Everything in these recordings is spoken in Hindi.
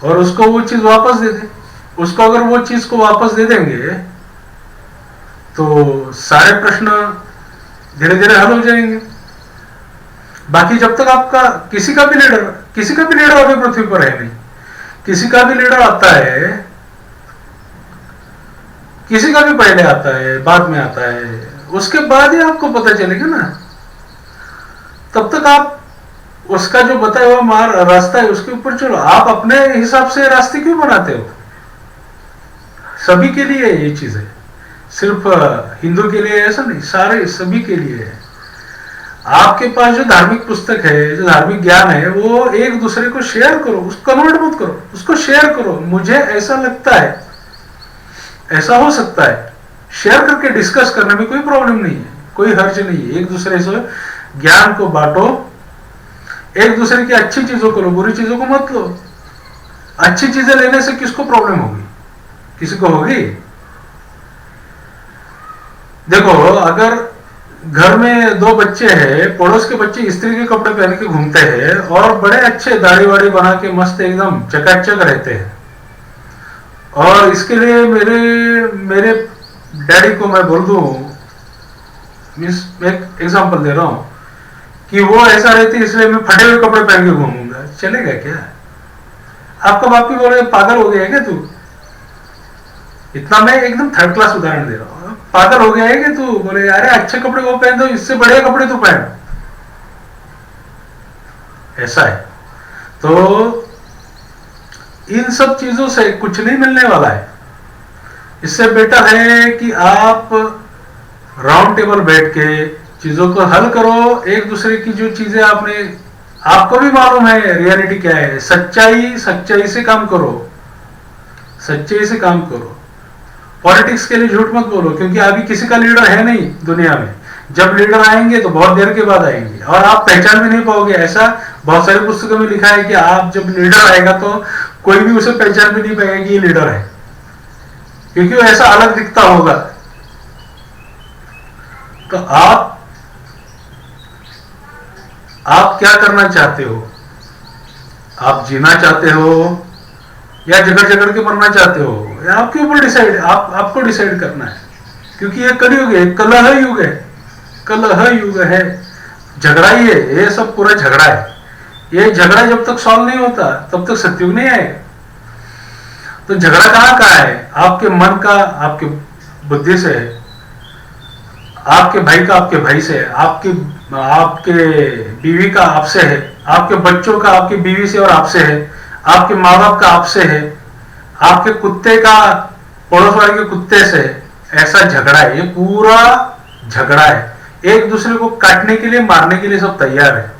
और उसको वो चीज वापस दे दे। उसको अगर वो चीज को वापस दे देंगे तो सारे प्रश्न धीरे धीरे हल हो जाएंगे। बाकी जब तक आपका किसी का भी लीडर अभी पृथ्वी पर है नहीं, किसी का भी लीडर आता है, किसी का भी पहले आता है बाद में आता है, उसके बाद ही आपको पता चलेगा ना। तब तक आप उसका जो बताया हुआ रास्ता है उसके ऊपर चलो। आप अपने हिसाब से रास्ते क्यों बनाते हो? सभी के लिए ये चीज है, सिर्फ हिंदू के लिए ऐसा नहीं, सारे सभी के लिए है। आपके पास जो धार्मिक पुस्तक है, जो धार्मिक ज्ञान है, वो एक दूसरे को शेयर करो, उसको कन्वर्ट मत करो, उसको शेयर करो। मुझे ऐसा लगता है, ऐसा हो सकता है, शेयर करके डिस्कस करने में कोई प्रॉब्लम नहीं है, कोई हर्ज नहीं है। एक दूसरे से ज्ञान को बांटो, एक दूसरे की अच्छी चीजों को लो, बुरी चीजों को मत लो। अच्छी चीजें लेने से किसको प्रॉब्लम होगी? किसी को होगी? देखो, अगर घर में दो बच्चे हैं, पड़ोस के बच्चे स्त्री के कपड़े पहन के घूमते हैं और बड़े अच्छे दाढ़ी वाड़ी बना के मस्त एकदम चकाचक रहते हैं, और इसके लिए मेरे डैडी को मैं बोल दूं, मीन्स मैं एग्जांपल दे रहा हूं कि वो ऐसा रहती इसलिए मैं फटे हुए कपड़े पहन के घूमूंगा, चलेगा क्या? आपका बाप भी बोले पागल हो गया है क्या तू? इतना मैं एकदम थर्ड क्लास उदाहरण दे रहा हूं। पागल हो गया है कि तू? बोले अरे अच्छे कपड़े वो पहन दो, इससे बढ़िया कपड़े तू पहन। ऐसा है। तो इन सब चीजों से कुछ नहीं मिलने वाला है। इससे बेटर है कि आप राउंड टेबल बैठ के चीजों को हल करो। एक दूसरे की जो चीजें आपको भी मालूम है रियलिटी क्या है, सच्चाई से काम करो, सच्चाई से काम करो। पॉलिटिक्स के लिए झूठ मत बोलो, क्योंकि अभी किसी का लीडर है नहीं दुनिया में। जब लीडर आएंगे तो बहुत देर के बाद आएंगे और आप पहचान भी नहीं पाओगे। ऐसा बहुत सारी पुस्तकों में लिखा है कि आप जब लीडर आएगा तो कोई भी उसे पहचान भी नहीं पाएगा कि ये लीडर है, क्योंकि वो ऐसा अलग दिखता होगा। तो आप क्या करना चाहते हो? आप जीना चाहते हो या झगड़ के मरना चाहते हो? या आपके ऊपर डिसाइड, आपको डिसाइड करना है, क्योंकि ये कलयुग है, कलह युग है, कलह युग है। झगड़ा ही है, ये सब पूरा झगड़ा है। ये झगड़ा जब तक सॉल्व नहीं होता तब तक सत्युग नहीं आएगा। तो झगड़ा कहां का है? आपके मन का आपके बुद्धि से है, आपके भाई का आपके भाई से है, आपके बीवी का आपसे है, आपके बच्चों का आपकी बीवी से और आपसे है, आपके माँ बाप का आपसे है, आपके कुत्ते का पड़ोस वाले के कुत्ते से है। ऐसा झगड़ा है, ये पूरा झगड़ा है। एक दूसरे को काटने के लिए, मारने के लिए सब तैयार है।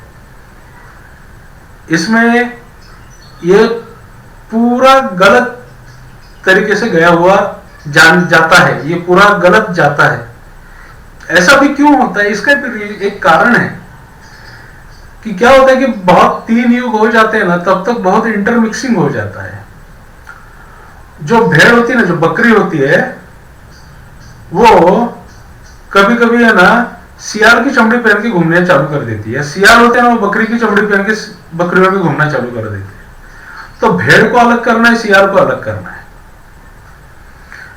इसमें ये पूरा गलत तरीके से गया हुआ जाता है, ये पूरा गलत जाता है। ऐसा भी क्यों होता है? इसका एक कारण है कि क्या होता है कि बहुत 3 युग हो जाते हैं ना, तब तक बहुत इंटरमिक्सिंग हो जाता है। जो भेड़ होती है ना, जो बकरी होती है, वो कभी कभी है ना सियाल की चमड़ी पहन के घूमने चालू कर देती है। सियाल होते हैं ना, वो बकरी की चमड़ी पहन के बकरियों में घूमना चालू कर देते हैं। तो भेड़ को अलग करना है, सियाल को अलग करना है।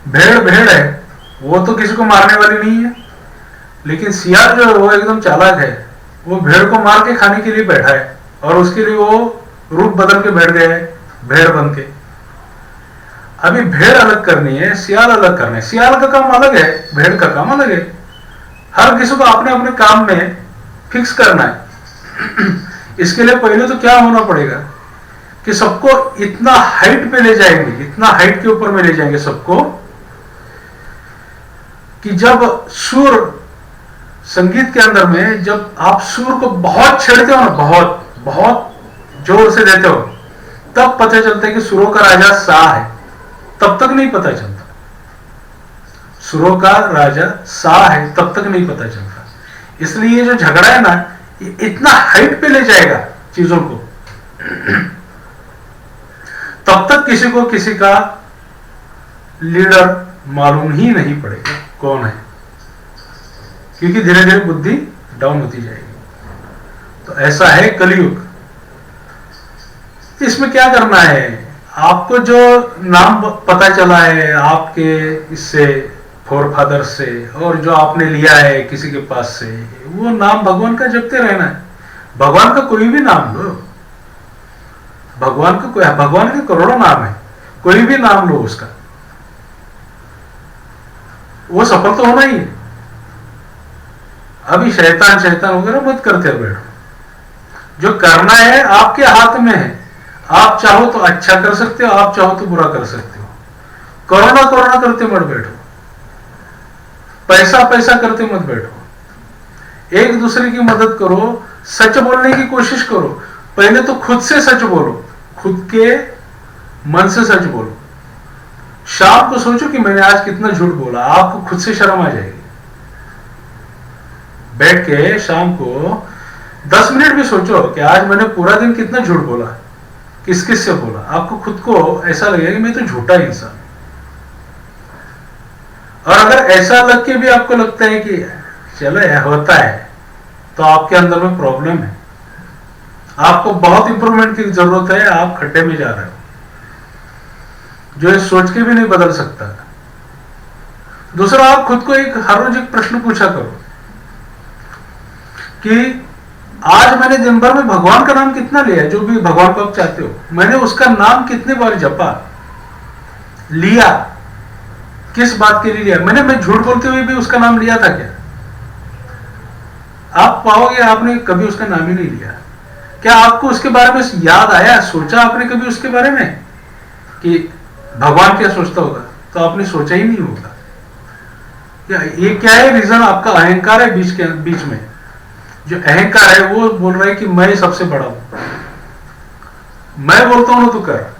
भेड़ है, वो तो किसी को मारने वाली नहीं है, लेकिन सियाल जो है वो एकदम चालाक है। वो भेड़ को मार के खाने के लिए बैठा है और उसके लिए वो रूप बदल के बैठ गया है भेड़ बन के। अभी भेड़ अलग करनी है, सियाल अलग करना है। सियाल का काम अलग है, भेड़ का काम अलग है। हर किसी को अपने अपने काम में फिक्स करना है। इसके लिए पहले तो क्या होना पड़ेगा कि सबको इतना हाइट पे ले जाएंगे, इतना हाइट के ऊपर में ले जाएंगे सबको, कि जब सुर संगीत के अंदर में जब आप सुर को बहुत छेड़ते हो ना, बहुत जोर से देते हो, तब पता चलता है कि सुरों का राजा सा है। तब तक नहीं पता चलता सुरों का राजा सा है, तब तक नहीं पता चलता। इसलिए ये जो झगड़ा है ना, ये इतना हाइट पे ले जाएगा चीजों को, तब तक किसी को किसी का लीडर मालूम ही नहीं पड़ेगा कौन है, क्योंकि धीरे धीरे बुद्धि डाउन होती जाएगी। तो ऐसा है कलयुग। इसमें क्या करना है? आपको जो नाम पता चला है आपके इससे फोर फादर से, और जो आपने लिया है किसी के पास से, वो नाम भगवान का जपते रहना है। भगवान का कोई भी नाम लो, भगवान के करोड़ों नाम है, कोई भी नाम लो उसका, वो सफल तो होना ही है। अभी शैतान शैतान वगैरह मत करते बैठो, जो करना है आपके हाथ में है। आप चाहो तो अच्छा कर सकते हो, आप चाहो तो बुरा कर सकते हो। कोरोना कोरोना करते मत बैठो, पैसा पैसा करते मत बैठो। एक दूसरे की मदद करो, सच बोलने की कोशिश करो। पहले तो खुद से सच बोलो, खुद के मन से सच बोलो। शाम को सोचो कि मैंने आज कितना झूठ बोला, आपको खुद से शर्म आ जाएगी। बैठ के शाम को 10 मिनट भी सोचो कि आज मैंने पूरा दिन कितना झूठ बोला, किस किस से बोला। आपको खुद को ऐसा लगेगा कि मैं तो झूठा इंसान। और अगर ऐसा लग के भी आपको लगता है कि चलो यह होता है, तो आपके अंदर में प्रॉब्लम है, आपको बहुत इंप्रूवमेंट की जरूरत है। आप खड्डे में जा रहे हो, जो ये सोच के भी नहीं बदल सकता। दूसरा, आप खुद को हर रोज एक प्रश्न पूछा करो कि आज मैंने दिन भर में भगवान का नाम कितना लिया, जो भी भगवान को आप चाहते हो, मैंने उसका नाम कितने बार जपा, लिया, किस बात के लिए लिया। मैं झूठ बोलते हुए भी उसका नाम लिया था क्या? आप पाओगे आपने कभी उसका नाम ही नहीं लिया। क्या आपको उसके बारे में याद आया, सोचा आपने कभी उसके बारे में कि भगवान क्या सोचता होगा? तो आपने सोचा ही नहीं होगा। ये क्या है रीजन? आपका अहंकार है बीच में। जो अहंकार है वो बोल रहा है कि मैं सबसे बड़ा हूं, मैं बोलता हूं ना तो कर।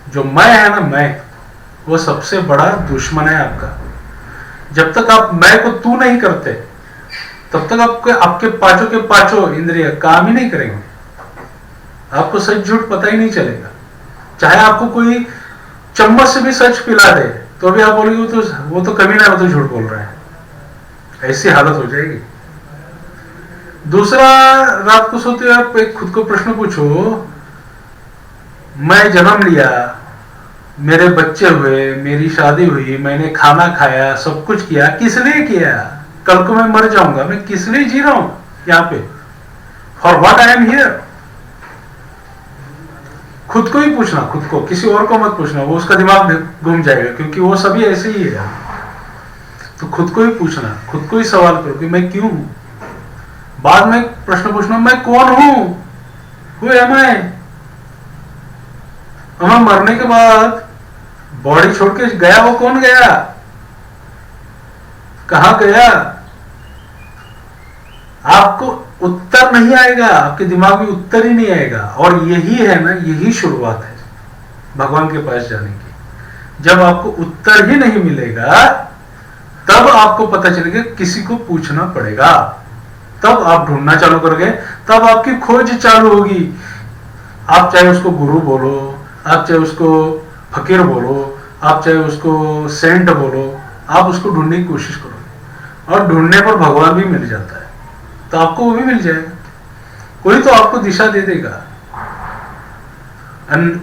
जो मैं है ना, मैं, वो सबसे बड़ा दुश्मन है आपका। जब तक आप मैं को तू नहीं करते, तब तक आपके पांचों के पांचों इंद्रिय काम ही नहीं करेंगे। आपको सच झूठ पता ही नहीं चलेगा। चाहे आपको कोई चम्मच से भी सच पिला दे, तो भी आप बोलोगे वो तो कभी ना, वो तो झूठ बोल रहा है। ऐसी हालत हो जाएगी। दूसरा, रात को सोते हुए आप एक खुद को प्रश्न पूछो, मैं जन्म लिया, मेरे बच्चे हुए, मेरी शादी हुई, मैंने खाना खाया, सब कुछ किया, किस लिए किया? कल को मैं मर जाऊंगा, मैं किस लिए जी रहा हूं यहां पे? For what I am here? खुद को ही पूछना, खुद को, किसी और को मत पूछना, वो उसका दिमाग घूम जाएगा, क्योंकि वो सभी ऐसे ही है। तो खुद को ही पूछना, खुद को ही सवाल करो कि मैं क्यों हूं। बाद में प्रश्न पूछना, मैं कौन हूं? हु एम आई? हमें मरने के बाद बॉडी छोड़ के गया, वो कौन गया, कहां गया? आपको उत्तर नहीं आएगा, आपके दिमाग में उत्तर ही नहीं आएगा। और यही है ना, यही शुरुआत है भगवान के पास जाने की। जब आपको उत्तर ही नहीं मिलेगा, तब आपको पता चलेगा किसी को पूछना पड़ेगा, तब आप ढूंढना चालू करोगे, तब आपकी खोज चालू होगी। आप चाहे उसको गुरु बोलो, आप चाहे उसको फकीर बोलो, आप चाहे उसको सेंट बोलो, आप उसको ढूंढने की कोशिश करोगे। और ढूंढने पर भगवान भी मिल जाता है, तो आपको वो भी मिल जाएगा। कोई तो आपको दिशा दे देगा।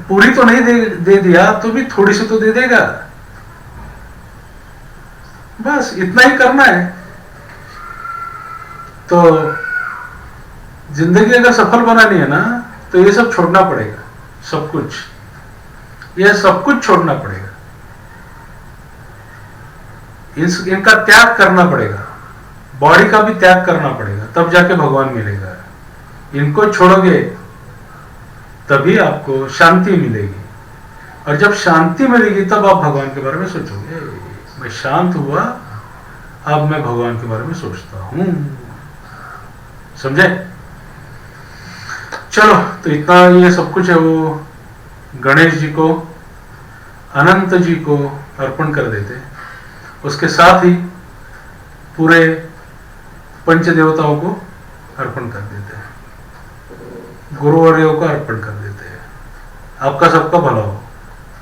पूरी तो नहीं दे दिया तो भी थोड़ी सी तो दे देगा। बस इतना ही करना है। तो जिंदगी अगर सफल बनानी है ना, तो ये सब छोड़ना पड़ेगा, सब कुछ, ये सब कुछ छोड़ना पड़ेगा। इनका त्याग करना पड़ेगा, बॉडी का भी त्याग करना पड़ेगा, तब जाके भगवान मिलेगा। इनको छोड़ोगे तभी आपको शांति मिलेगी, और जब शांति मिलेगी तब आप भगवान के बारे में सोचोगे। मैं शांत हुआ, अब मैं भगवान के बारे में सोचता हूं। समझे? चलो, तो इतना ये सब कुछ है वो गणेश जी को, अनंत जी को अर्पण कर देते। उसके साथ ही पूरे पंच देवताओं को अर्पण कर देते हैं, गुरुवर्यों को अर्पण कर देते हैं। आपका सबका भला हो।